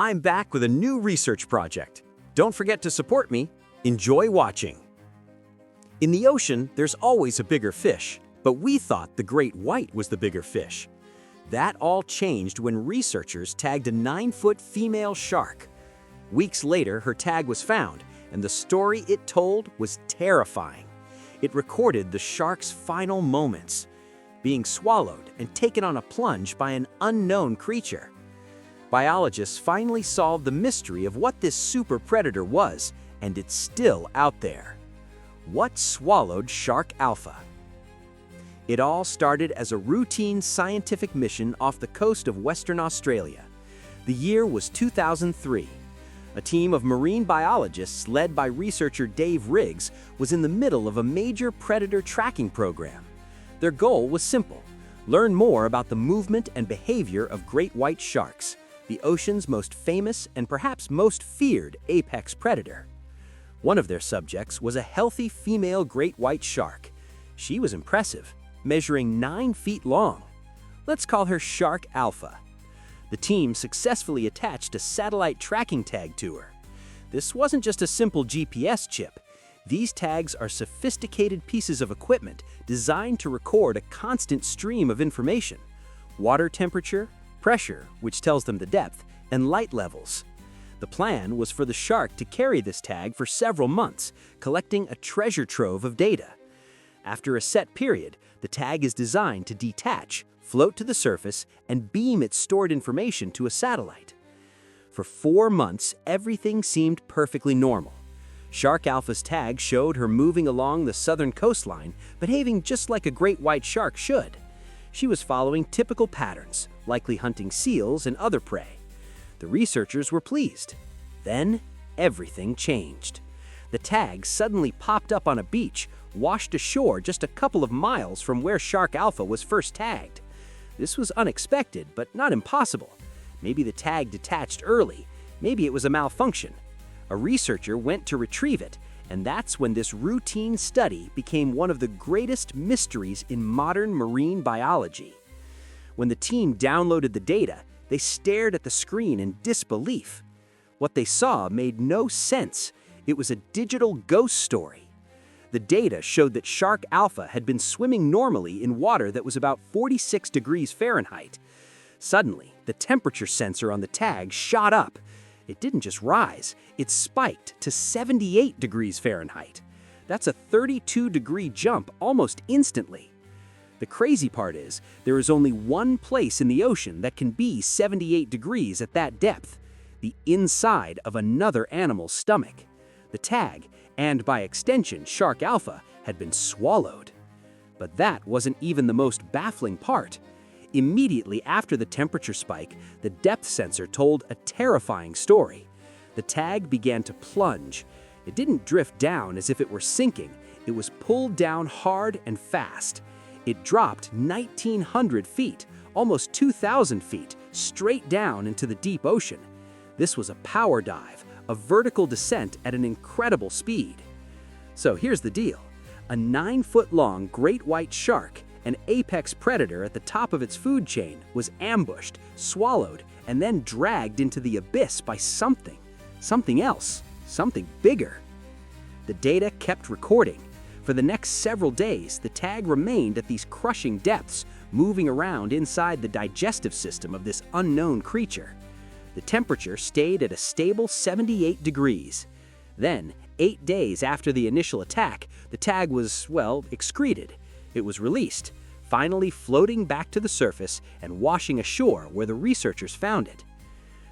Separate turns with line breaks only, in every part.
I'm back with a new research project. Don't forget to support me. Enjoy watching. In the ocean, there's always a bigger fish, but we thought the great white was the bigger fish. That all changed when researchers tagged a 9-foot female shark. Weeks later, her tag was found, and the story it told was terrifying. It recorded the shark's final moments, being swallowed and taken on a plunge by an unknown creature. Biologists finally solved the mystery of what this super predator was, and it's still out there. What swallowed Shark Alpha? It all started as a routine scientific mission off the coast of Western Australia. The year was 2003. A team of marine biologists led by researcher Dave Riggs was in the middle of a major predator tracking program. Their goal was simple: learn more about the movement and behavior of great white sharks, the ocean's most famous and perhaps most feared apex predator. One of their subjects was a healthy female great white shark. She was impressive, measuring 9 feet long. Let's call her Shark Alpha. The team successfully attached a satellite tracking tag to her. This wasn't just a simple GPS chip. These tags are sophisticated pieces of equipment designed to record a constant stream of information: water temperature, pressure, which tells them the depth, and light levels. The plan was for the shark to carry this tag for several months, collecting a treasure trove of data. After a set period, the tag is designed to detach, float to the surface, and beam its stored information to a satellite. For 4 months, everything seemed perfectly normal. Shark Alpha's tag showed her moving along the southern coastline, behaving just like a great white shark should. She was following typical patterns, likely hunting seals and other prey. The researchers were pleased. Then, everything changed. The tag suddenly popped up on a beach, washed ashore just a couple of miles from where Shark Alpha was first tagged. This was unexpected, but not impossible. Maybe the tag detached early. Maybe it was a malfunction. A researcher went to retrieve it, and that's when this routine study became one of the greatest mysteries in modern marine biology. When the team downloaded the data, they stared at the screen in disbelief. What they saw made no sense. It was a digital ghost story. The data showed that Shark Alpha had been swimming normally in water that was about 46 degrees Fahrenheit. Suddenly, the temperature sensor on the tag shot up. It didn't just rise, it spiked to 78 degrees Fahrenheit. That's a 32-degree jump almost instantly. The crazy part is, there is only one place in the ocean that can be 78 degrees at that depth: the inside of another animal's stomach. The tag, and by extension Shark Alpha, had been swallowed. But that wasn't even the most baffling part. Immediately after the temperature spike, the depth sensor told a terrifying story. The tag began to plunge. It didn't drift down as if it were sinking. It was pulled down hard and fast. It dropped 1,900 feet, almost 2,000 feet, straight down into the deep ocean. This was a power dive, a vertical descent at an incredible speed. So here's the deal. A 9-foot-long great white shark, an apex predator at the top of its food chain, was ambushed, swallowed, and then dragged into the abyss by something else, something bigger. The data kept recording. For the next several days, the tag remained at these crushing depths, moving around inside the digestive system of this unknown creature. The temperature stayed at a stable 78 degrees. Then, 8 days after the initial attack, the tag was, excreted. It was released, finally floating back to the surface and washing ashore where the researchers found it.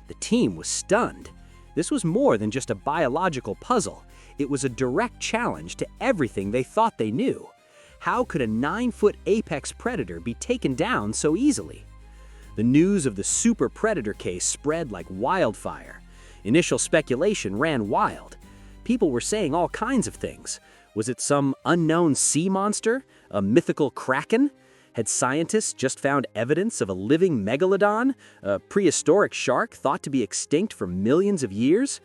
The team was stunned. This was more than just a biological puzzle. It was a direct challenge to everything they thought they knew. How could a 9-foot apex predator be taken down so easily? The news of the super predator case spread like wildfire. Initial speculation ran wild. People were saying all kinds of things. Was it some unknown sea monster? A mythical kraken? Had scientists just found evidence of a living megalodon? A prehistoric shark thought to be extinct for millions of years?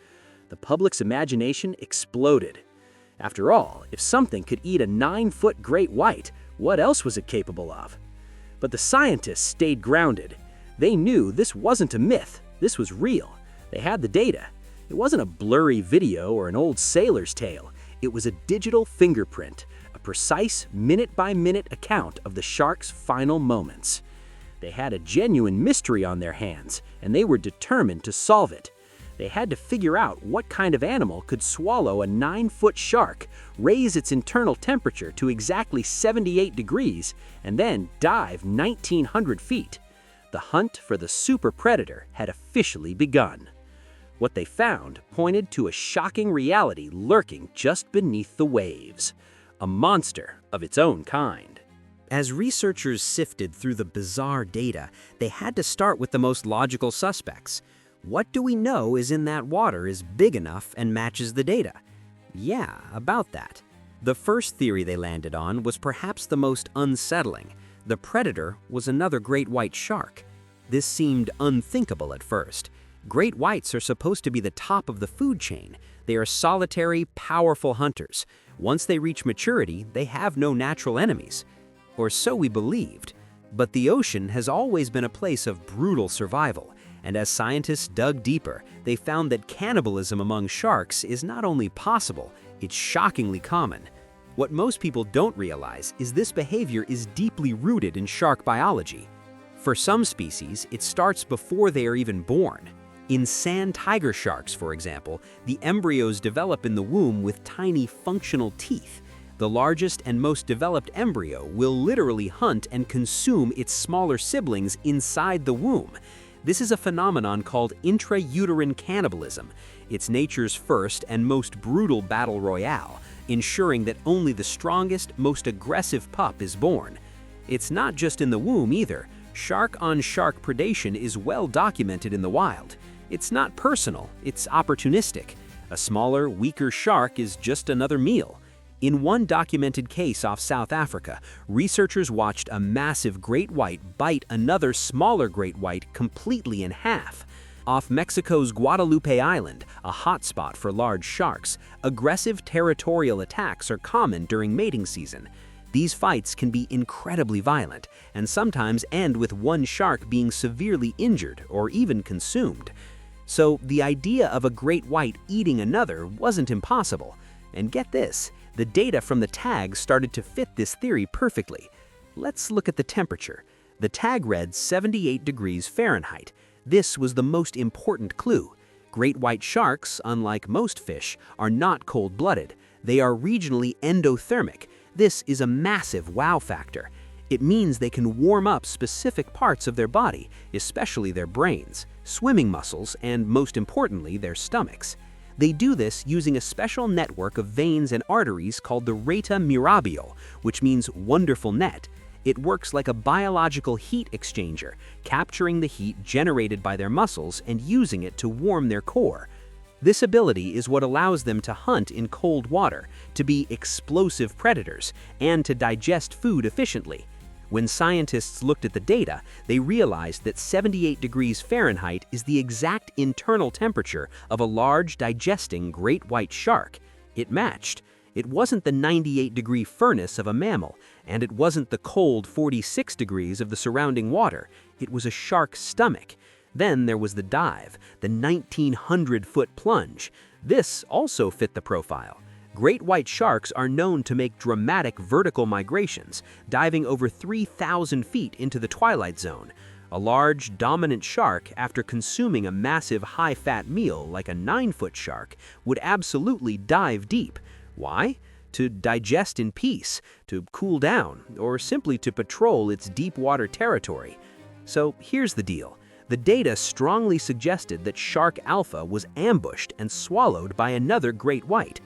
The public's imagination exploded. After all, if something could eat a 9-foot great white, what else was it capable of? But the scientists stayed grounded. They knew this wasn't a myth, this was real. They had the data. It wasn't a blurry video or an old sailor's tale. It was a digital fingerprint, a precise minute-by-minute account of the shark's final moments. They had a genuine mystery on their hands, and they were determined to solve it. They had to figure out what kind of animal could swallow a 9-foot shark, raise its internal temperature to exactly 78 degrees, and then dive 1,900 feet. The hunt for the super predator had officially begun. What they found pointed to a shocking reality lurking just beneath the waves, a monster of its own kind. As researchers sifted through the bizarre data, they had to start with the most logical suspects. What do we know is in that water is big enough and matches the data? Yeah, about that. The first theory they landed on was perhaps the most unsettling. The predator was another great white shark. This seemed unthinkable at first. Great whites are supposed to be the top of the food chain. They are solitary, powerful hunters. Once they reach maturity, they have no natural enemies. Or so we believed. But the ocean has always been a place of brutal survival. And as scientists dug deeper, they found that cannibalism among sharks is not only possible, it's shockingly common. What most people don't realize is this behavior is deeply rooted in shark biology. For some species, it starts before they are even born. In sand tiger sharks, for example, the embryos develop in the womb with tiny functional teeth. The largest and most developed embryo will literally hunt and consume its smaller siblings inside the womb. This is a phenomenon called intrauterine cannibalism. It's nature's first and most brutal battle royale, ensuring that only the strongest, most aggressive pup is born. It's not just in the womb either. Shark-on-shark predation is well documented in the wild. It's not personal, it's opportunistic. A smaller, weaker shark is just another meal. In one documented case off South Africa, researchers watched a massive great white bite another smaller great white completely in half. Off Mexico's Guadalupe Island, a hotspot for large sharks, aggressive territorial attacks are common during mating season. These fights can be incredibly violent and sometimes end with one shark being severely injured or even consumed. So the idea of a great white eating another wasn't impossible. And get this, the data from the tags started to fit this theory perfectly. Let's look at the temperature. The tag read 78 degrees Fahrenheit. This was the most important clue. Great white sharks, unlike most fish, are not cold-blooded. They are regionally endothermic. This is a massive wow factor. It means they can warm up specific parts of their body, especially their brains, swimming muscles, and most importantly, their stomachs. They do this using a special network of veins and arteries called the reta mirabilis, which means wonderful net. It works like a biological heat exchanger, capturing the heat generated by their muscles and using it to warm their core. This ability is what allows them to hunt in cold water, to be explosive predators, and to digest food efficiently. When scientists looked at the data, they realized that 78 degrees Fahrenheit is the exact internal temperature of a large digesting great white shark. It matched. It wasn't the 98-degree furnace of a mammal, and it wasn't the cold 46 degrees of the surrounding water. It was a shark's stomach. Then there was the dive, the 1,900-foot plunge. This also fit the profile. Great white sharks are known to make dramatic vertical migrations, diving over 3,000 feet into the twilight zone. A large, dominant shark, after consuming a massive high-fat meal like a 9-foot shark, would absolutely dive deep. Why? To digest in peace, to cool down, or simply to patrol its deep water territory. So here's the deal. The data strongly suggested that shark alpha was ambushed and swallowed by another great white.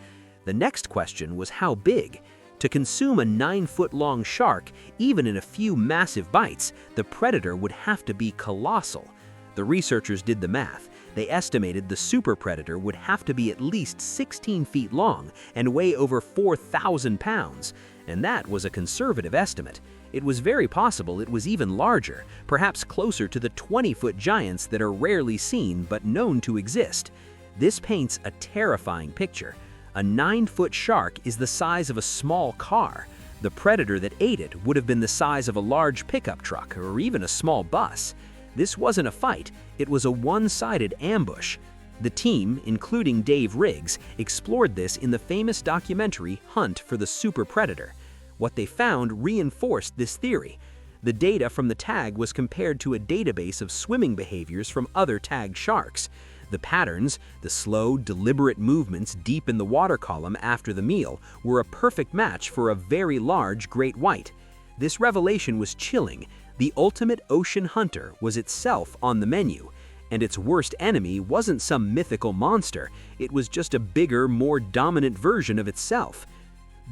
The next question was how big? To consume a 9-foot-long shark, even in a few massive bites, the predator would have to be colossal. The researchers did the math. They estimated the super predator would have to be at least 16 feet long and weigh over 4,000 pounds. And that was a conservative estimate. It was very possible it was even larger, perhaps closer to the 20-foot giants that are rarely seen but known to exist. This paints a terrifying picture. A 9-foot shark is the size of a small car. The predator that ate it would have been the size of a large pickup truck or even a small bus. This wasn't a fight, it was a one-sided ambush. The team, including Dave Riggs, explored this in the famous documentary Hunt for the Super Predator. What they found reinforced this theory. The data from the tag was compared to a database of swimming behaviors from other tagged sharks. The patterns, the slow, deliberate movements deep in the water column after the meal, were a perfect match for a very large great white. This revelation was chilling. The ultimate ocean hunter was itself on the menu. And its worst enemy wasn't some mythical monster, it was just a bigger, more dominant version of itself.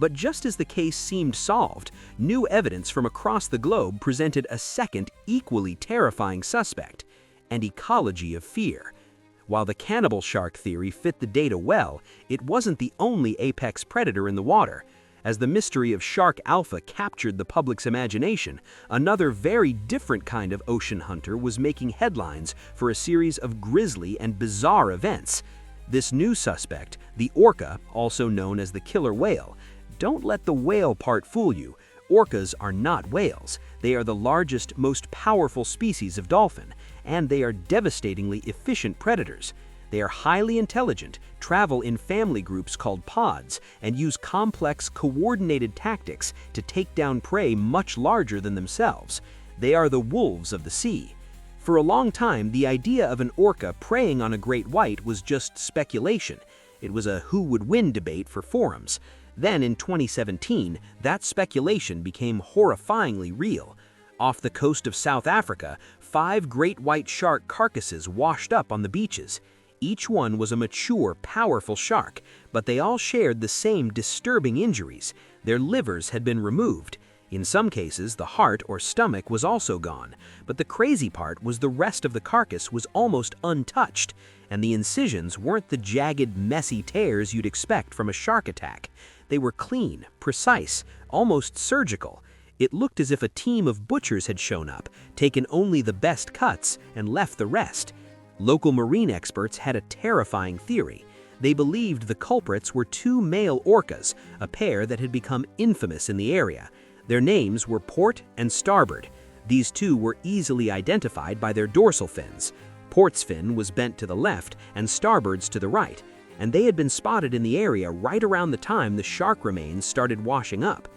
But just as the case seemed solved, new evidence from across the globe presented a second, equally terrifying suspect: an ecology of fear. While the cannibal shark theory fit the data well, it wasn't the only apex predator in the water. As the mystery of shark alpha captured the public's imagination, another very different kind of ocean hunter was making headlines for a series of grisly and bizarre events. This new suspect, the orca, also known as the killer whale. Don't let the whale part fool you. Orcas are not whales. They are the largest, most powerful species of dolphin, and they are devastatingly efficient predators. They are highly intelligent, travel in family groups called pods, and use complex, coordinated tactics to take down prey much larger than themselves. They are the wolves of the sea. For a long time, the idea of an orca preying on a great white was just speculation. It was a who would win debate for forums. Then in 2017, that speculation became horrifyingly real. Off the coast of South Africa, 5 great white shark carcasses washed up on the beaches. Each one was a mature, powerful shark, but they all shared the same disturbing injuries. Their livers had been removed. In some cases, the heart or stomach was also gone, but the crazy part was the rest of the carcass was almost untouched, and the incisions weren't the jagged, messy tears you'd expect from a shark attack. They were clean, precise, almost surgical. It looked as if a team of butchers had shown up, taken only the best cuts, and left the rest. Local marine experts had a terrifying theory. They believed the culprits were 2 male orcas, a pair that had become infamous in the area. Their names were Port and Starboard. These two were easily identified by their dorsal fins. Port's fin was bent to the left and Starboard's to the right, and they had been spotted in the area right around the time the shark remains started washing up.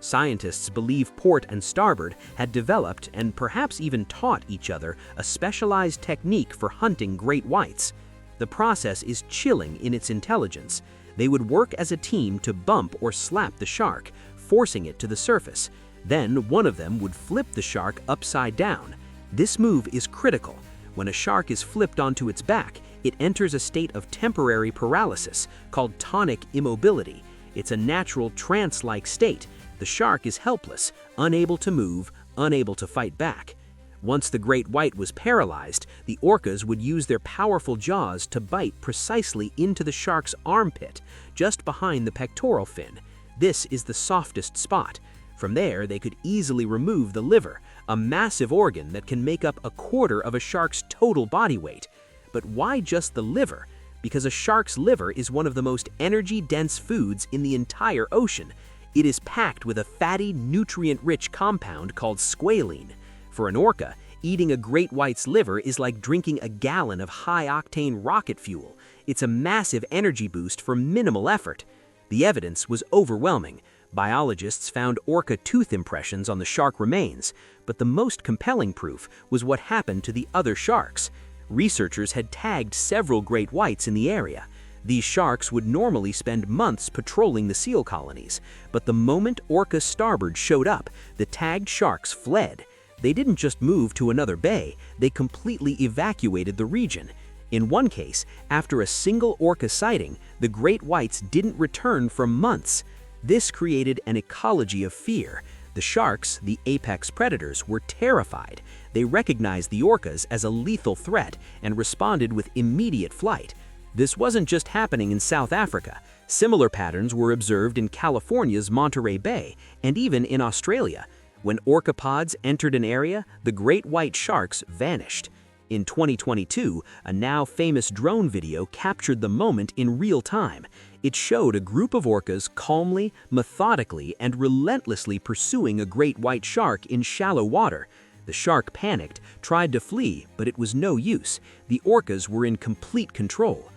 Scientists believe Port and Starboard had developed and perhaps even taught each other a specialized technique for hunting great whites. The process is chilling in its intelligence. They would work as a team to bump or slap the shark, forcing it to the surface. Then one of them would flip the shark upside down. This move is critical. When a shark is flipped onto its back, it enters a state of temporary paralysis called tonic immobility. It's a natural trance-like state. The shark is helpless, unable to move, unable to fight back. Once the great white was paralyzed, the orcas would use their powerful jaws to bite precisely into the shark's armpit, just behind the pectoral fin. This is the softest spot. From there, they could easily remove the liver, a massive organ that can make up a quarter of a shark's total body weight. But why just the liver? Because a shark's liver is one of the most energy-dense foods in the entire ocean. It is packed with a fatty, nutrient-rich compound called squalene. For an orca, eating a great white's liver is like drinking a gallon of high-octane rocket fuel. It's a massive energy boost for minimal effort. The evidence was overwhelming. Biologists found orca tooth impressions on the shark remains, but the most compelling proof was what happened to the other sharks. Researchers had tagged several great whites in the area. These sharks would normally spend months patrolling the seal colonies, but the moment Orca Starboard showed up, the tagged sharks fled. They didn't just move to another bay, they completely evacuated the region. In one case, after a single orca sighting, the great whites didn't return for months. This created an ecology of fear. The sharks, the apex predators, were terrified. They recognized the orcas as a lethal threat and responded with immediate flight. This wasn't just happening in South Africa. Similar patterns were observed in California's Monterey Bay and even in Australia. When orcapods entered an area, the great white sharks vanished. In 2022, a now famous drone video captured the moment in real time. It showed a group of orcas calmly, methodically, and relentlessly pursuing a great white shark in shallow water.
The shark panicked, tried to flee, but it was no use. The orcas were in complete control.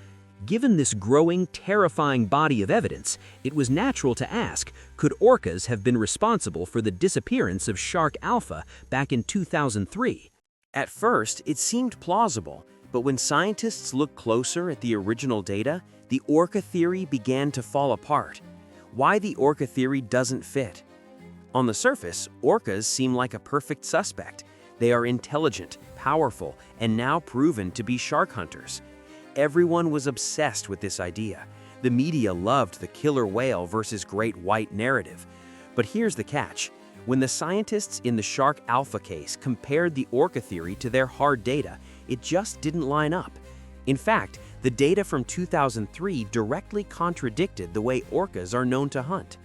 Given this growing, terrifying body of evidence, it was natural to ask, could orcas have been responsible for the disappearance of shark alpha back in 2003?
At first, it seemed plausible, but when scientists looked closer at the original data, the orca theory began to fall apart. Why the orca theory doesn't fit? On the surface, orcas seem like a perfect suspect. They are intelligent, powerful, and now proven to be shark hunters. Everyone was obsessed with this idea. The media loved the killer whale versus great white narrative. But here's the catch. When the scientists in the shark alpha case compared the orca theory to their hard data, it just didn't line up. In fact, the data from 2003 directly contradicted the way orcas are known to hunt.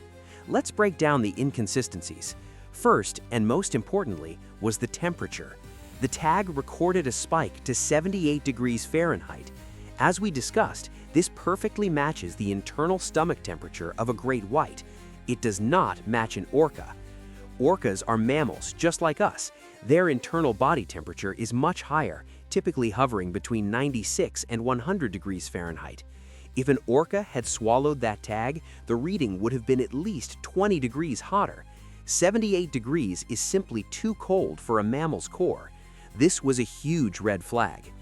Let's break down the inconsistencies. First, and most importantly, was the temperature. The tag recorded a spike to 78 degrees Fahrenheit. As we discussed, this perfectly matches the internal stomach temperature of a great white. It does not match an orca. Orcas are mammals just like us. Their internal body temperature is much higher, typically hovering between 96 and 100 degrees Fahrenheit. If an orca had swallowed that tag, the reading would have been at least 20 degrees hotter. 78 degrees is simply too cold for a mammal's core. This was a huge red flag.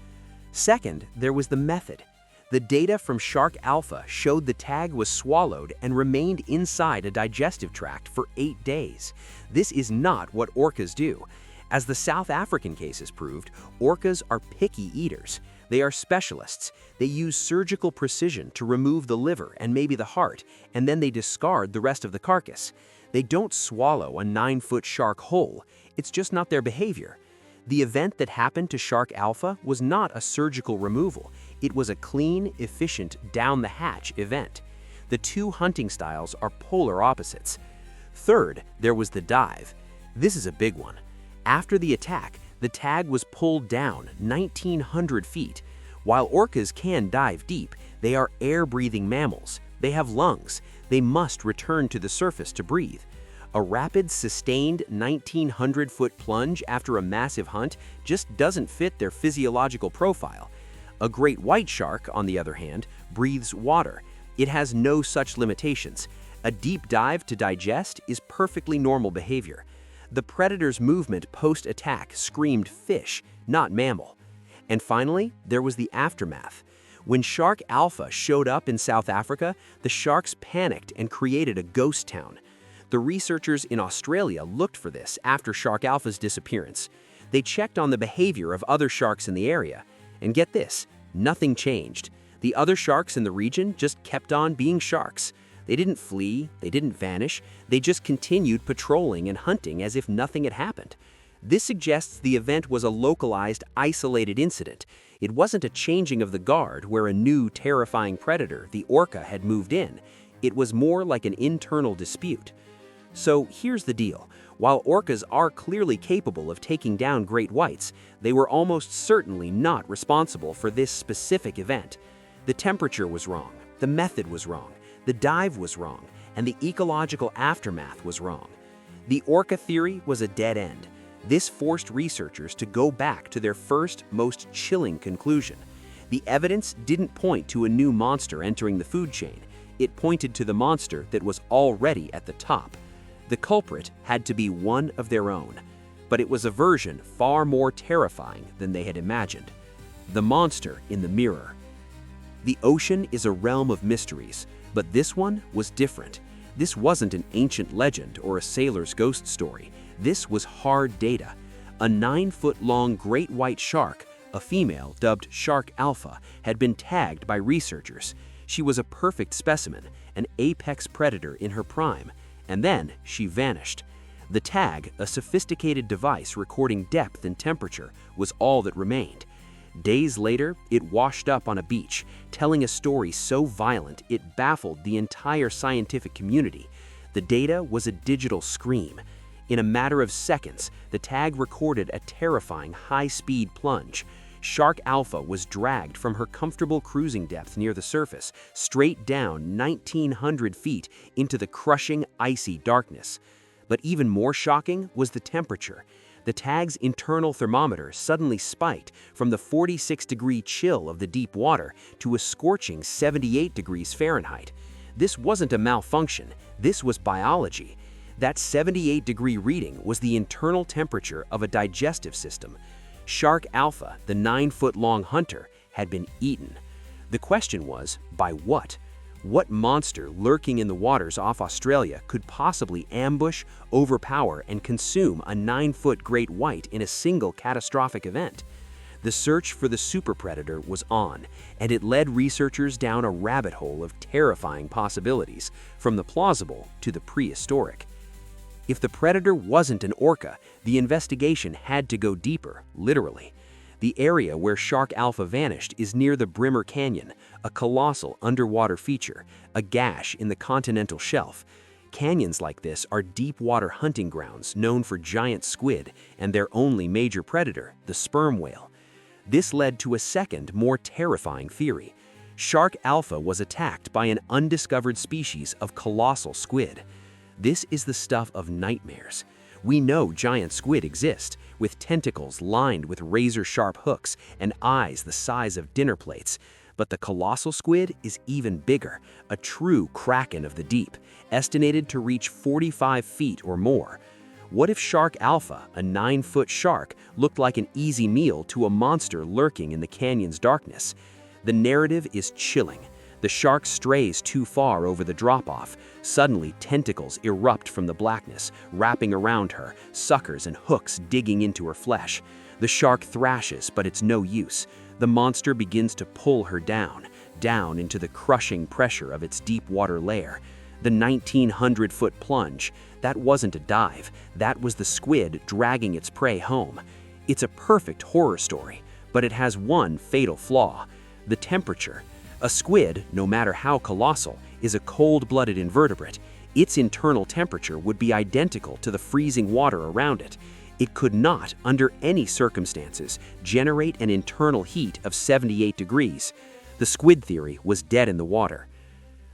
Second, there was the method. The data from shark alpha showed the tag was swallowed and remained inside a digestive tract for 8 days. This is not what orcas do. As the South African cases proved, orcas are picky eaters. They are specialists. They use surgical precision to remove the liver and maybe the heart, and then they discard the rest of the carcass. They don't swallow a 9-foot shark whole. It's just not their behavior. The event that happened to shark alpha was not a surgical removal. It was a clean, efficient, down-the-hatch event. The two hunting styles are polar opposites. Third, there was the dive. This is a big one. After the attack, the tag was pulled down 1,900 feet. While orcas can dive deep, they are air-breathing mammals. They have lungs. They must return to the surface to breathe. A rapid, sustained 1,900-foot plunge after a massive hunt just doesn't fit their physiological profile. A great white shark, on the other hand, breathes water. It has no such limitations. A deep dive to digest is perfectly normal behavior. The predator's movement post-attack screamed fish, not mammal. And finally, there was the aftermath. When shark alpha showed up in South Africa, the sharks panicked and created a ghost town. The researchers in Australia looked for this after shark alpha's disappearance. They checked on the behavior of other sharks in the area. And get this, nothing changed. The other sharks in the region just kept on being sharks. They didn't flee, they didn't vanish, they just continued patrolling and hunting as if nothing had happened. This suggests the event was a localized, isolated incident. It wasn't a changing of the guard where a new, terrifying predator, the orca, had moved in. It was more like an internal dispute. So here's the deal. While orcas are clearly capable of taking down great whites, they were almost certainly not responsible for this specific event. The temperature was wrong, the method was wrong, the dive was wrong, and the ecological aftermath was wrong. The orca theory was a dead end. This forced researchers to go back to their first, most chilling conclusion. The evidence didn't point to a new monster entering the food chain. It pointed to the monster that was already at the top. The culprit had to be one of their own, but it was a version far more terrifying than they had imagined. The monster in the mirror. The ocean is a realm of mysteries, but this one was different. This wasn't an ancient legend or a sailor's ghost story. This was hard data. A 9-foot-long great white shark, a female dubbed Shark Alpha, had been tagged by researchers. She was a perfect specimen, an apex predator in her prime. And then she vanished. The tag, a sophisticated device recording depth and temperature, was all that remained. Days later, it washed up on a beach, telling a story so violent it baffled the entire scientific community. The data was a digital scream. In a matter of seconds, the tag recorded a terrifying high-speed plunge. Shark Alpha was dragged from her comfortable cruising depth near the surface, straight down 1,900 feet into the crushing, icy darkness. But even more shocking was the temperature.
The tag's internal thermometer suddenly spiked from the 46-degree chill of the deep water to a scorching 78 degrees Fahrenheit. This wasn't a malfunction, this was biology. That 78-degree reading was the internal temperature of a digestive system. Shark Alpha, the 9-foot-long hunter, had been eaten. The question was, by what? What monster lurking in the waters off Australia could possibly ambush, overpower, and consume a 9-foot great white in a single catastrophic event? The search for the super predator was on, and it led researchers down a rabbit hole of terrifying possibilities, from the plausible to the prehistoric. If the predator wasn't an orca, the investigation had to go deeper, literally. The area where Shark Alpha vanished is near the Brimmer Canyon, a colossal underwater feature, a gash in the continental shelf. Canyons like this are deep-water hunting grounds known for giant squid and their only major predator, the sperm whale. This led to a second, more terrifying theory. Shark Alpha was attacked by an undiscovered species of colossal squid. This is the stuff of nightmares. We know giant squid exist, with tentacles lined with razor-sharp hooks and eyes the size of dinner plates. But the colossal squid is even bigger, a true kraken of the deep, estimated to reach 45 feet or more. What if Shark Alpha, a 9-foot shark, looked like an easy meal to a monster lurking in the canyon's darkness? The narrative is chilling. The shark strays too far over the drop-off. Suddenly, tentacles erupt from the blackness, wrapping around her, suckers and hooks digging into her flesh. The shark thrashes, but it's no use. The monster begins to pull her down into the crushing pressure of its deep water lair. The 1,900-foot plunge, that wasn't a dive, that was the squid dragging its prey home. It's a perfect horror story, but it has one fatal flaw: the temperature. A squid, no matter how colossal, is a cold-blooded invertebrate. Its internal temperature would be identical to the freezing water around it. It could not, under any circumstances, generate an internal heat of 78 degrees. The squid theory was dead in the water.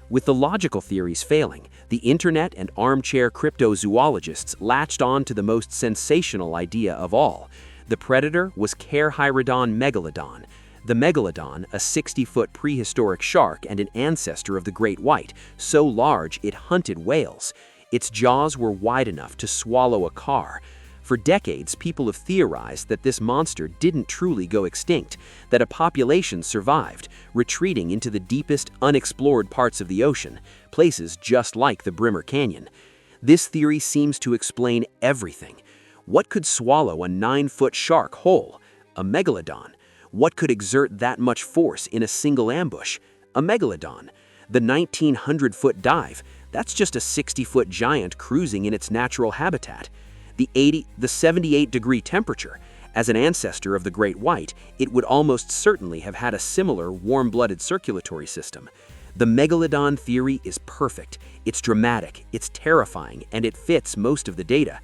With the logical theories failing, the internet and armchair cryptozoologists latched on to the most sensational idea of all. The predator was Carcharodon megalodon. The megalodon, a 60-foot prehistoric shark and an ancestor of the great white, so large it hunted whales. Its jaws were wide enough to swallow a car. For decades, people have theorized that this monster didn't truly go extinct, that a population survived, retreating into the deepest, unexplored parts of the ocean, places just like the Brimmer Canyon. This theory seems to explain everything. What could swallow a 9-foot shark whole? A megalodon. What could exert that much force in a single ambush? A megalodon. The 1,900-foot dive, that's just a 60-foot giant cruising in its natural habitat. The 78-degree temperature. As an ancestor of the great white, it would almost certainly have had a similar warm-blooded circulatory system. The megalodon theory is perfect. It's dramatic, it's terrifying, and it fits most of the data.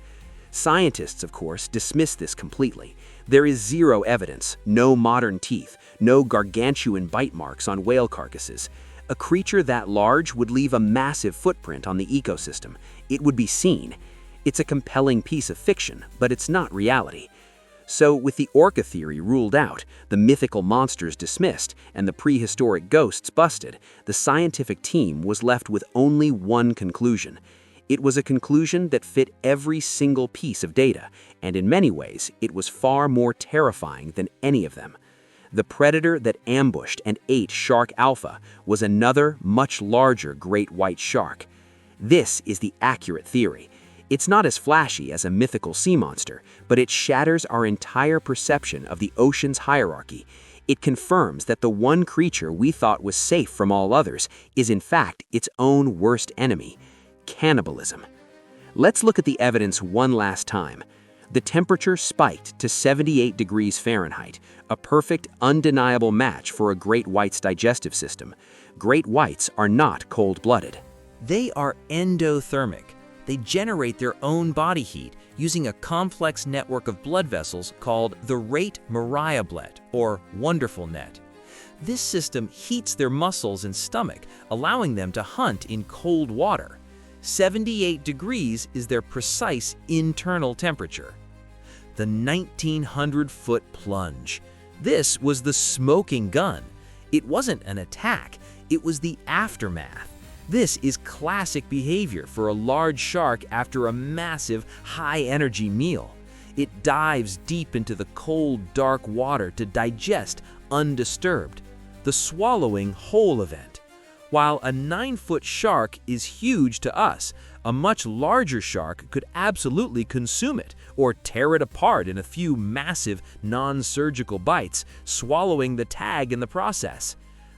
Scientists, of course, dismiss this completely. There is zero evidence, no modern teeth, no gargantuan bite marks on whale carcasses. A creature that large would leave a massive footprint on the ecosystem. It would be seen. It's a compelling piece of fiction, but it's not reality. So, with the orca theory ruled out, the mythical monsters dismissed, and the prehistoric ghosts busted, the scientific team was left with only one conclusion. It was a conclusion that fit every single piece of data, and in many ways, it was far more terrifying than any of them. The predator that ambushed and ate Shark Alpha was another, much larger great white shark. This is the accurate theory. It's not as flashy as a mythical sea monster, but it shatters our entire perception of the ocean's hierarchy. It confirms that the one creature we thought was safe from all others is in fact its own worst enemy: cannibalism. Let's look at the evidence one last time. The temperature spiked to 78 degrees Fahrenheit, a perfect, undeniable match for a great white's digestive system. Great whites are not cold-blooded.
They are endothermic. They generate their own body heat using a complex network of blood vessels called the rate Mariablet, or wonderful net. This system heats their muscles and stomach, allowing them to hunt in cold water. 78 degrees is their precise internal temperature. the 1,900-foot plunge. This was the smoking gun. It wasn't an attack, it was the aftermath. This is classic behavior for a large shark after a massive, high-energy meal. It dives deep into the cold, dark water to digest undisturbed, the swallowing whole event. While a 9-foot shark is huge to us, a much larger shark could absolutely consume it or tear it apart in a few massive, non-surgical bites, swallowing the tag in the process.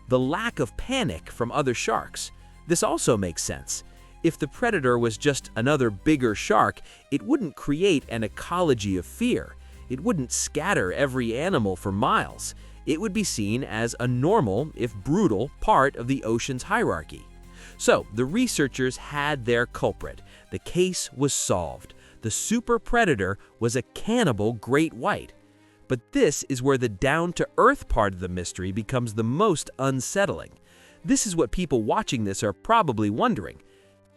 The lack of panic from other sharks. This also makes sense. If the predator was just another bigger shark, it wouldn't create an ecology of fear. It wouldn't scatter every animal for miles. It would be seen as a normal, if brutal, part of the ocean's hierarchy. So, the researchers had their culprit. The case was solved. The super predator was a cannibal great white. But this is where the down-to-earth part of the mystery becomes the most unsettling. This is what people watching this are probably wondering.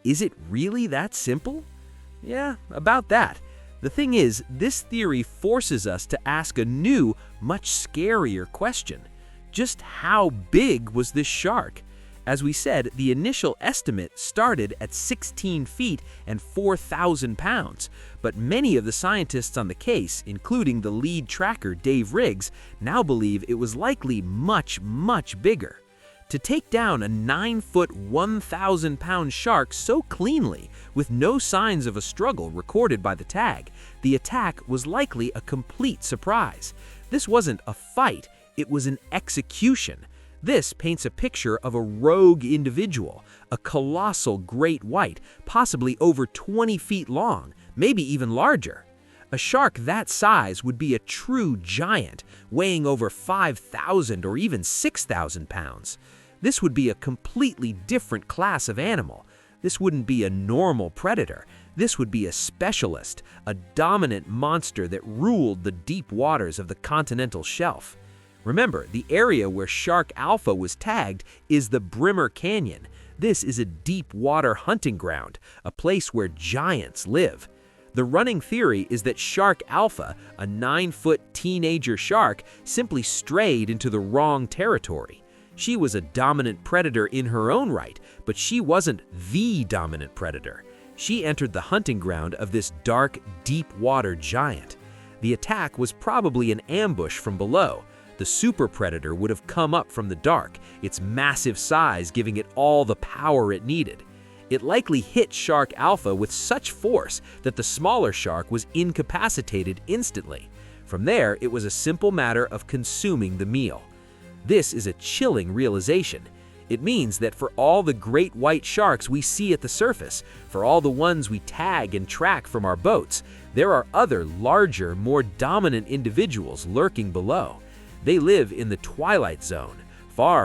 Is it really that simple? Yeah, about that. The thing is, this theory forces us to ask a new, much scarier question. Just how big was this shark? As we said, the initial estimate started at 16 feet and 4,000 pounds, but many of the scientists on the case, including the lead tracker Dave Riggs, now believe it was likely much, much bigger. To take down a 9-foot, 1,000-pound shark so cleanly, with no signs of a struggle recorded by the tag, the attack was likely a complete surprise. This wasn't a fight, it was an execution. This paints a picture of a rogue individual, a colossal great white, possibly over 20 feet long, maybe even larger. A shark that size would be a true giant, weighing over 5,000 or even 6,000 pounds. This would be a completely different class of animal. This wouldn't be a normal predator. This would be a specialist, a dominant monster that ruled the deep waters of the continental shelf. Remember, the area where Shark Alpha was tagged is the Brimmer Canyon. This is a deep water hunting ground, a place where giants live. The running theory is that Shark Alpha, a 9-foot teenager shark, simply strayed into the wrong territory. She was a dominant predator in her own right, but she wasn't the dominant predator. She entered the hunting ground of this dark, deep water giant. The attack was probably an ambush from below. The super predator would have come up from the dark, its massive size giving it all the power it needed. It likely hit Shark Alpha with such force that the smaller shark was incapacitated instantly. From there, it was a simple matter of consuming the meal. This is a chilling realization. It means that for all the great white sharks we see at the surface, for all the ones we tag and track from our boats, there are other larger, more dominant individuals lurking below. They live in the twilight zone, far